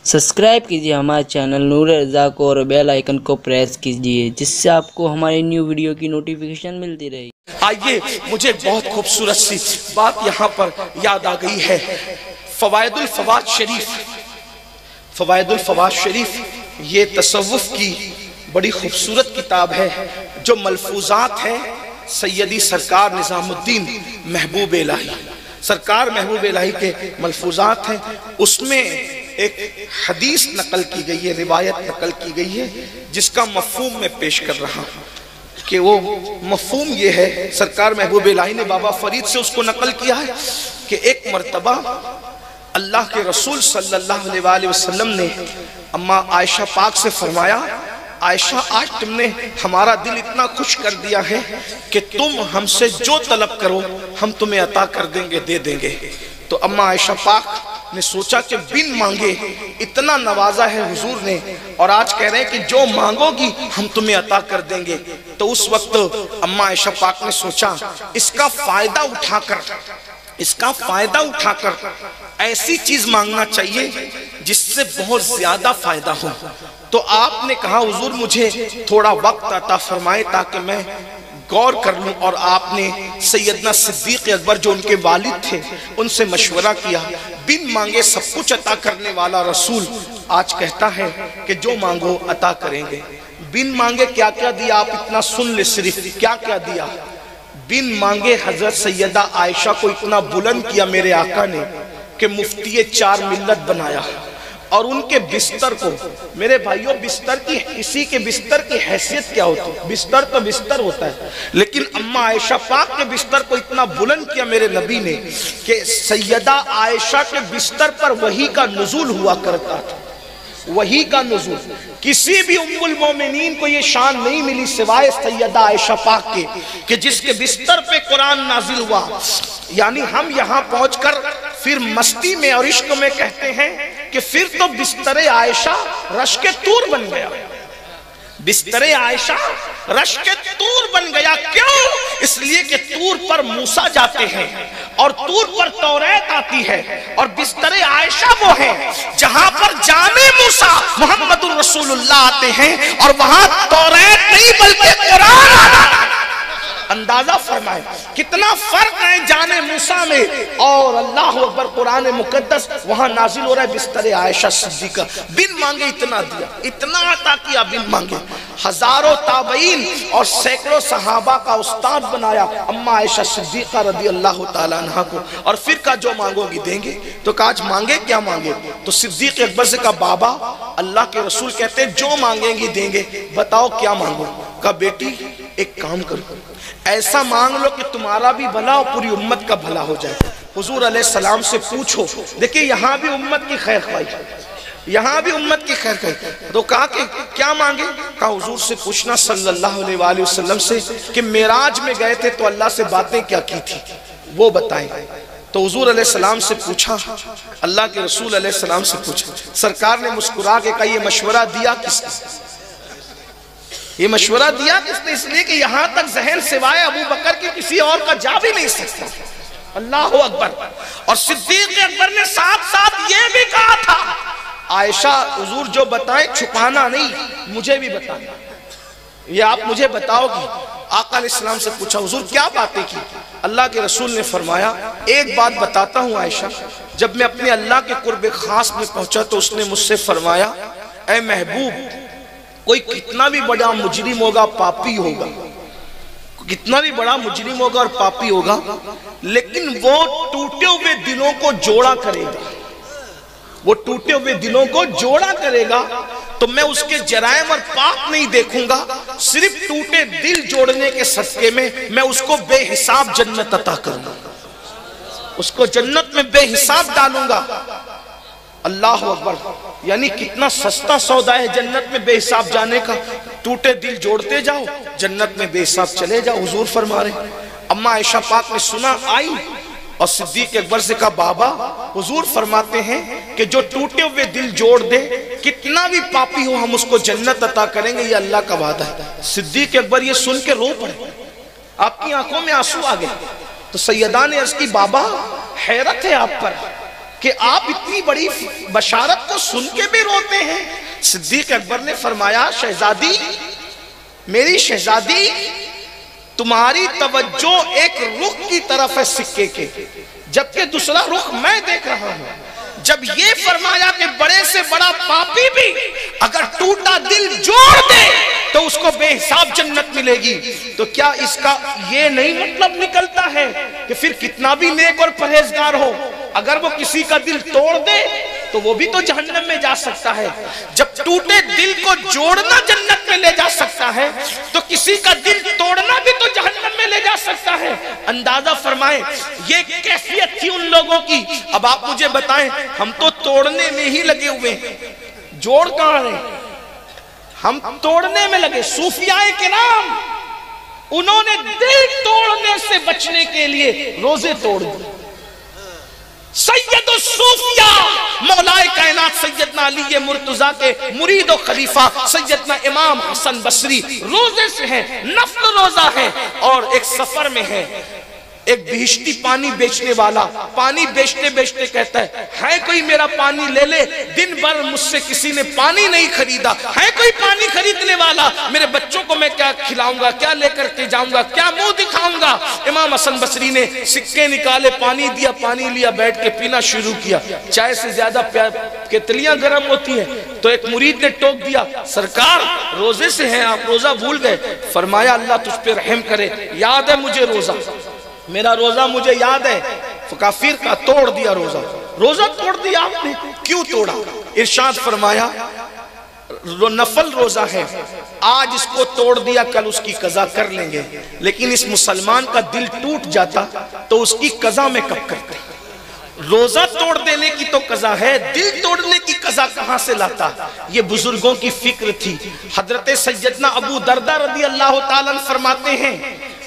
Subscribe کیجیے ہمارے channel نور رضا کو اور بیل آئیکن کو پریس کیجیے جس سے آپ کو ہماری نیو ویڈیو کی نوٹیفیکیشن ملتی رہے۔ آئیے مجھے بہت خوبصورت سی بات یہاں پر یاد آ گئی ہے۔ فوائد الفواد شریف یہ تصوف کی بڑی خوبصورت کتاب ہے جو ملفوظات ہیں سیدی سرکار نظام الدین محبوب الہی، سرکار محبوب الہی کے ملفوظات ہیں۔ اس میں ایک حدیث نقل کی گئی ہے، روایت نقل کی گئی ہے جس کا مفہوم میں پیش کر رہا ہوں کہ وہ مفہوم یہ ہے، سرکار محبوب الہی نے بابا فرید سے اس کو نقل کیا ہے کہ ایک مرتبہ اللہ کے رسول صلی اللہ علیہ وآلہ وسلم نے اماں عائشہ پاک سے فرمایا، عائشہ آج تم نے ہمارا دل اتنا خوش کر دیا ہے کہ تم ہم سے جو طلب کرو ہم تمہیں عطا کر دیں گے، دے دیں گے۔ تو اماں عائشہ پاک نے سوچا کہ بن مانگے اتنا نوازا ہے حضور نے اور آج کہہ رہے ہیں کہ جو مانگو گی ہم تمہیں عطا کر دیں گے۔ تو اس وقت اماں عائشہ پاک نے سوچا اس کا فائدہ اٹھا کر ایسی چیز مانگنا چاہیے جس سے بہت زیادہ فائدہ ہو۔ تو آپ نے کہا حضور مجھے تھوڑا وقت عطا فرمائے تاکہ میں غور کر لوں، اور آپ نے سیدنا صدیق اکبر جو ان کے والد تھے ان سے مشورہ کیا۔ بن مانگے سب کچھ عطا کرنے والا رسول آج کہتا ہے کہ جو مانگو عطا کریں گے۔ بن مانگے کیا کیا دیا آپ اتنا سن لے، صرف کیا کیا دیا۔ بن مانگے حضرت سیدہ عائشہ کو اتنا بلند کیا میرے آقا نے کہ مفتی 4 ملت بنایا، اور ان کے بستر کو، میرے بھائیوں کسی کے بستر کی حیثیت کیا ہوتی ہے؟ بستر تو بستر ہوتا ہے، لیکن اماں عائشہ پاک کے بستر کو اتنا بلند کیا میرے نبی نے کہ سیدہ عائشہ کے بستر پر وحی کا نزول ہوا کرتا تھا، وحی کا نزول۔ کسی بھی ام المومنین کو یہ شان نہیں ملی سوائے سیدہ عائشہ پاک کے کہ جس کے بستر پہ قرآن نازل ہوا۔ یعنی ہم یہاں پہنچ کر پھر مستی میں اور عشق میں کہتے ہیں کہ پھر تو بستر عائشہ رشک طور بن گیا، بستر عائشہ رشک طور بن گیا۔ کیوں؟ اس لیے کہ طور پر موسیٰ جاتے ہیں اور طور پر توریت آتی ہے، اور بستر عائشہ وہ ہے جہاں پر جان موسیٰ محمد الرسول اللہ آتے ہیں، اور وہاں توریت نہیں بلکہ قرآن آتا ہے۔ اندازہ فرمائے کتنا فرق ہے جان موسیٰ میں اور اللہ اکبر قرآن مقدس وہاں نازل ہو رہا ہے۔ بستر عائشہ صدیقہ بن مانگے اتنا دیا، اتنا عطا کیا بن مانگے، ہزاروں تابعین اور سینکڑوں صحابہ کا استاد بنایا اماں عائشہ صدیقہ رضی اللہ تعالیٰ عنہ کو۔ اور پھر کہا جو مانگو گی دیں گے۔ تو کہا آج مانگے کیا مانگے؟ تو صدیق اکبر سے کہا بابا اللہ کے رسول کہتے ہیں جو مانگیں گی دیں گے، بتاؤ کیا مانگو؟ کہا بیٹی ایک کام کرو، ایسا مانگ لو کہ تمہارا بھی بھلا اور پوری امت کا بھلا ہو جائے۔ حضور علیہ السلام سے پوچھو، دیکھیں یہاں بھی امت کی خیر خواہی، یہاں بھی امت کی خیر خواہی۔ تو کہا کہ کیا مانگے؟ کہا حضور سے پوچھنا صلی اللہ علیہ وآلہ وسلم سے کہ معراج میں گئے تھے تو اللہ سے باتیں کیا کی تھی وہ بتائیں۔ تو حضور علیہ السلام سے پوچھا، اللہ کے رسول علیہ السلام سے پوچھا، سرکار نے مسکرا کے کہا یہ مشورہ دیا کس نے؟ یہ مشورہ دیا کس نے؟ اس لیے کہ یہاں تک ذہن سوائے ابو بکر کی کسی اور کا جا بھی نہیں سکتا۔ اللہ اکبر۔ اور صدیق اکبر نے ساتھ ساتھ یہ بھی کہا تھا عائشہ حضور جو بتائیں چھپانا نہیں، مجھے بھی بتانا، یہ آپ مجھے بتاؤ گی۔ آقا علیہ السلام سے پوچھا حضور کیا باتیں کی؟ اللہ کے رسول نے فرمایا ایک بات بتاتا ہوں عائشہ، جب میں اپنے اللہ کے قرب خاص میں پہنچا تو اس نے مجھ سے فرمایا اے محبوب کوئی کتنا بھی بڑا مجرم ہوگا پاپی ہوگا، کتنا بھی بڑا مجرم ہوگا اور پاپی ہوگا، لیکن وہ ٹوٹے ہوئے دلوں کو جوڑا کرے گا، وہ ٹوٹے ہوئے دلوں کو جوڑا کرے گا تو میں اس کے جرائم اور پاپ نہیں دیکھوں گا، صرف ٹوٹے دل جوڑنے کے صدقے میں میں اس کو بے حساب جنت عطا کروں گا، اس کو جنت میں بے حساب ڈالوں گا۔ اللہ اکبر۔ یعنی کتنا سستا سودا ہے جنت میں بے حساب جانے کا، ٹوٹے دل جوڑتے جاؤ جنت میں بے حساب چلے جاؤ۔ حضور فرما رہے ہیں اماں عائشہ پاک نے سنا آئی اور صدیق اکبر سے کہا بابا حضور فرماتے ہیں کہ جو ٹوٹے ہوئے دل جوڑ دے کتنا بھی پاپی ہو ہم اس کو جنت عطا کریں گے، یہ اللہ کا وعدہ ہے۔ صدیق اکبر یہ سن کے رو پڑے، آپ کی آنکھوں میں آنسو آ گئے۔ تو سیدہ نے عرض کی بابا حیرت ہے آپ پر، کہ آپ اتنی بڑی بشارت کو سن کے بھی روتے ہیں؟ صدیق اکبر نے فرمایا شہزادی، میری شہزادی، تمہاری توجہ ایک رخ کی طرف ہے سکے کے، جبکہ دوسرا رخ میں دیکھ رہا ہوں۔ جب یہ فرمایا کہ بڑے سے بڑا پاپی بھی اگر ٹوٹا دل جوڑ دے تو اس کو بے حساب جنت ملے گی، تو کیا اس کا یہ نہیں مطلب نکلتا ہے کہ پھر کتنا بھی نیک اور پرہیزگار ہو، اگر وہ کسی کا دل توڑ دے تو وہ بھی تو جہنم میں جا سکتا ہے؟ جب ٹوٹے دل کو جوڑنا جنت میں لے جا سکتا ہے تو کسی کا دل توڑنا بھی تو جہنم میں لے جا سکتا ہے۔ اندازہ فرمائیں یہ کیفیت تھی ان لوگوں کی۔ اب آپ مجھے بتائیں، ہم تو توڑنے میں ہی لگے ہوئے ہیں، جوڑ کہاں ہیں؟ ہم توڑنے میں لگے۔ صوفیاء کرام انہوں نے دل توڑنے سے بچنے کے لیے روزے توڑ دیے۔ سید الصوفیاء مولا کائنات سیدنا علی مرتضیٰ کے مرید و خلیفہ سیدنا امام حسن بصری روزے سے ہیں، نفل روزہ ہے، اور ایک سفر میں ہے۔ ایک بہشتی پانی بیچنے والا پانی بیچتے بیچتے کہتا ہے کوئی میرا پانی لے لے، دن بھر مجھ سے کسی نے پانی نہیں خریدا، ہے کوئی پانی خریدنے والا؟ میرے بچوں کو میں کیا کھلاؤں گا، کیا لے کر کے جاؤں گا، کیا منہ دکھاؤں گا؟ امام حسن بصری نے سکے نکالے، پانی دیا، پانی لیا، بیٹھ کے پینا شروع کیا۔ چائے سے زیادہ کیتلیاں گرم ہوتی ہیں، تو ایک مرید نے ٹوک دیا، سرکار روزے سے ہیں آپ، روزہ بھول گئے؟ فرمایا اللہ تجھ پہ رحم کرے، یاد ہے مجھے روزہ، میرا روزہ مجھے یاد ہے۔ کافر کا توڑ دیا روزہ، روزہ توڑ دیا آپ نے، کیوں توڑا؟ ارشاد فرمایا نفل روزہ ہے، آج اس کو توڑ دیا، کل اس کی قضا کر لیں گے، لیکن اس مسلمان کا دل ٹوٹ جاتا تو اس کی قضا میں کب کرتے؟ روزہ توڑ دینے کی تو قضا ہے، دل توڑنے کی قضا کہاں سے لاتا؟ یہ بزرگوں کی فکر تھی۔ حضرت سیدنا ابو دردہ رضی اللہ تعالیٰ عنہ فرماتے ہیں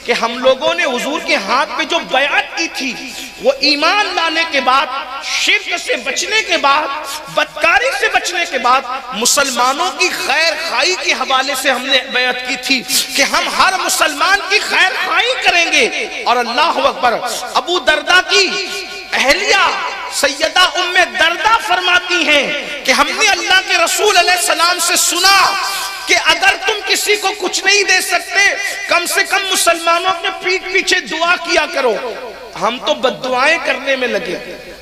کہ ہم لوگوں نے حضور کے ہاتھ پہ جو بیعت کی تھی، وہ ایمان لانے کے بعد، شرک سے بچنے کے بعد، بدکاری سے بچنے کے بعد، مسلمانوں کی خیر خواہی کے حوالے سے ہم نے بیعت کی تھی کہ ہم ہر مسلمان کی خیر خواہی کریں گے۔ اور اللہ اکبر، ابو دردہ کی اہلیہ سیدہ ام دردہ فرماتی ہیں کہ ہم نے اللہ کے رسول علیہ السلام سے سنا کہ اگر تم کسی کو کچھ نہیں دے سکتے، کم سے کم مسلمانوں کے پیٹھ پیچھے دعا کیا کرو۔ ہم تو بد دعائیں کرنے میں لگے،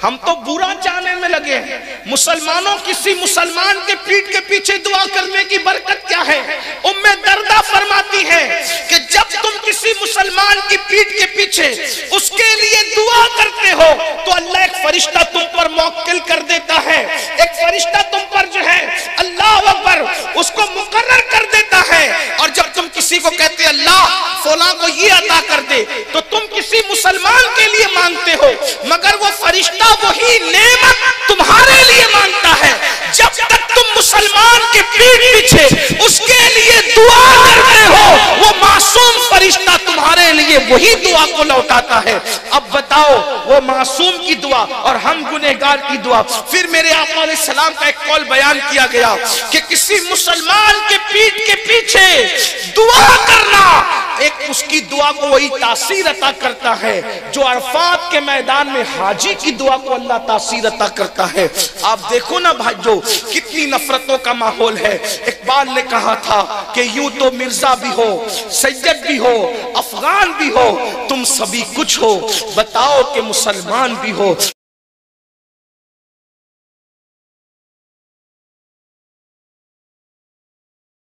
ہم تو برا چاہنے میں لگے ہیں۔ مسلمانوں کسی مسلمان کے پیٹھ کے پیچھے دعا کرنے کی برکت کیا ہے؟ ام دردہ فرماتی ہے کہ جب تم کسی مسلمان کی پیٹھ کے پیچھے اس کے لیے دعا کرتے ہو تو اللہ ایک فرشتہ تم پر موکل کر دیتا ہے، ایک فرشتہ تم پر جو ہے اللہ اکبر اس کو مقرر کر دیتا ہے۔ اور جب تم کسی کو کہتے اللہ فلاں کو یہ عطا کر دے تو تم کسی مسلمان کے لیے مانگتے ہو، مگر وہ فرشتہ وہی نعمت تمہارے لیے مانگتا ہے۔ جب تک تم مسلمان کے پیٹھ پیچھے اس کے لیے دعا کرتے ہو، وہ معصوم فرشتہ تمہارے لیے وہی دعا کو لوٹاتا ہے۔ اب بتاؤ، وہ معصوم کی دعا اور ہم گنہگار کی دعا۔ پھر میرے آقا علیہ السلام کا ایک قول بیان کیا گیا کہ کسی مسلمان کے پیٹھ کے پیچھے دعا کرنا، ایک اس کی دعا کو وہی تاثیر عطا کرتا ہے جو عرفات کے میدان میں حاجی کی دعا کو اللہ تاثیر عطا کرتا ہے۔ آپ دیکھو نا بھائیو، کتنی نفرتوں کا ماحول ہے۔ اقبال نے کہا تھا کہ یوں تو مرزا بھی ہو، سید بھی ہو، افغان بھی ہو، تم سبھی کچھ ہو، بتاؤ کہ مسلمان بھی ہو۔